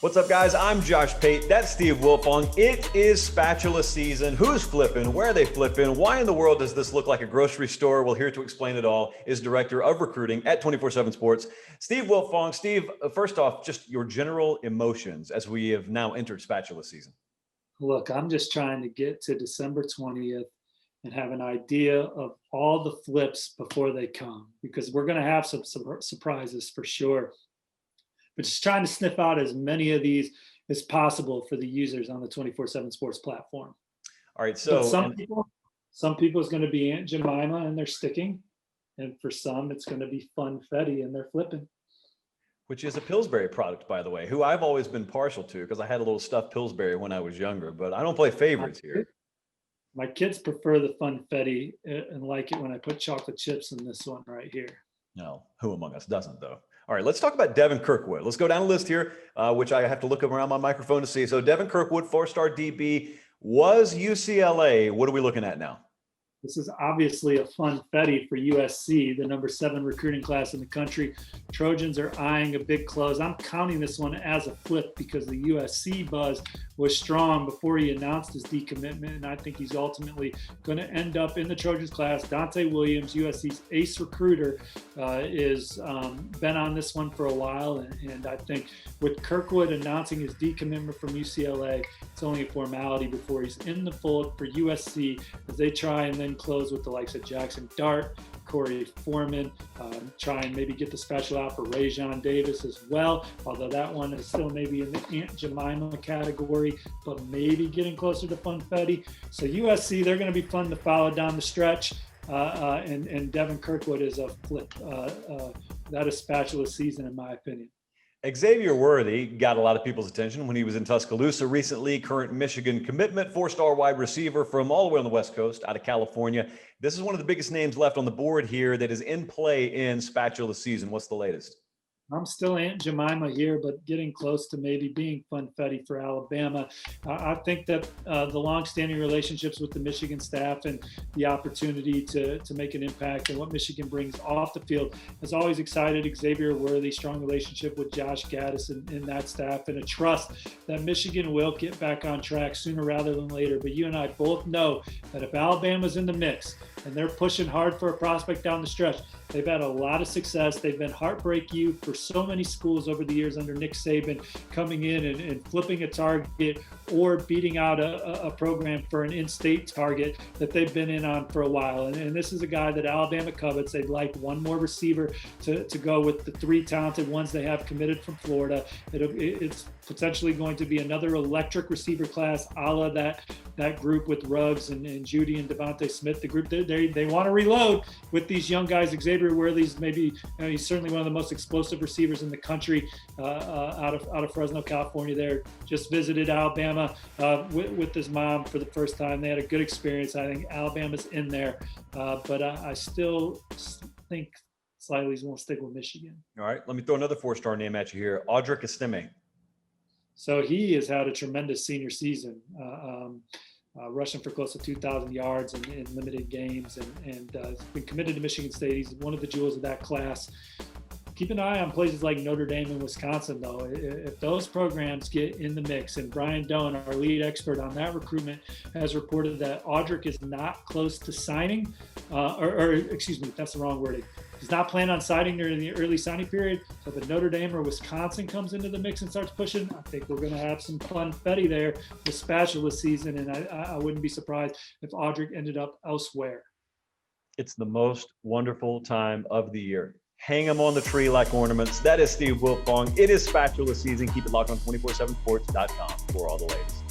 What's up, guys? I'm Josh Pate. That's Steve Wilfong. It is Spatula season. Who's flipping? Where are they flipping? Why in the world does this look like a grocery store? Well, here to explain it all is Director of Recruiting at 24/7 Sports, Steve Wilfong. Steve, first off, just your general emotions as we have now entered Spatula season. Look, I'm just trying to get to December 20th and have an idea of all the flips before they come, because we're going to have some surprises for sure. But just trying to sniff out as many of these as possible for the users on the 24/7 Sports platform. All right, so some people it's going to be Aunt Jemima and they're sticking, and for some it's going to be Funfetti and they're flipping. which is a Pillsbury product, by the way, who I've always been partial to because I had a little stuffed Pillsbury when I was younger, but I don't play favorites here. My kids prefer the Funfetti and like it when I put chocolate chips in this one right here. No, who among us doesn't, though? All right, let's talk about Devin Kirkwood. Let's go down the list here, which I have to look around my microphone to see. So Devin Kirkwood, four-star DB, was UCLA. What are we looking at now? This is obviously a Funfetti for USC, the number 7 recruiting class in the country. Trojans are eyeing a big close. I'm counting this one as a flip because the USC buzz was strong before he announced his decommitment, and I think he's ultimately going to end up in the Trojans class. Dante Williams, USC's ace recruiter, is been on this one for a while, and I think with Kirkwood announcing his decommitment from UCLA, it's only a formality before he's in the fold for USC as they try and then close with the likes of Jackson Dart, Corey Foreman, try and maybe get the special out for Rajon Davis as well, although that one is still maybe in the Aunt Jemima category, but maybe getting closer to Funfetti. So USC, they're going to be fun to follow down the stretch, and Devin Kirkwood is a flip. That is Spatula season, in my opinion. Xavier Worthy got a lot of people's attention when he was in Tuscaloosa recently. Current Michigan commitment, 4-star wide receiver from all the way on the West Coast, out of California. This is one of the biggest names left on the board here that is in play in Spatula season. What's the latest? I'm still Aunt Jemima here, but getting close to maybe being Funfetti for Alabama. I think that the longstanding relationships with the Michigan staff and the opportunity to make an impact and what Michigan brings off the field has always excited Xavier Worthy. Strong relationship with Josh Gaddis and that staff, and a trust that Michigan will get back on track sooner rather than later. But you and I both know that if Alabama's in the mix and they're pushing hard for a prospect down the stretch, they've had a lot of success. They've been Heartbreak U for so many schools over the years under Nick Saban, coming in and flipping a target or beating out a program for an in-state target that they've been in on for a while. And this is a guy that Alabama covets. They'd like one more receiver to go with the 3 talented ones they have committed from Florida. It's potentially going to be another electric receiver class, a la that group with Ruggs and Judy and Devontae Smith. The group they want to reload with these young guys. Xavier Worthy's maybe, he's certainly one of the most explosive receivers in the country, out of Fresno, California. There, just visited Alabama with his mom for the first time. They had a good experience. I think Alabama's in there, but I still think slightly he's going to stick with Michigan. All right, let me throw another 4-star name at you here, Audric Estime. So he has had a tremendous senior season, rushing for close to 2,000 yards in limited games, and has been committed to Michigan State. He's one of the jewels of that class. Keep an eye on places like Notre Dame and Wisconsin, though. If those programs get in the mix, and Brian Doan, our lead expert on that recruitment, has reported that Audric is not close to signing, or excuse me, that's the wrong wording. He's not planning on signing during the early signing period. So if Notre Dame or Wisconsin comes into the mix and starts pushing, I think we're going to have some Funfetti there with Spatula season, and I wouldn't be surprised if Audric ended up elsewhere. It's the most wonderful time of the year. Hang them on the tree like ornaments. That is Steve Wilfong. It is Spatula season. Keep it locked on 247sports.com for all the latest.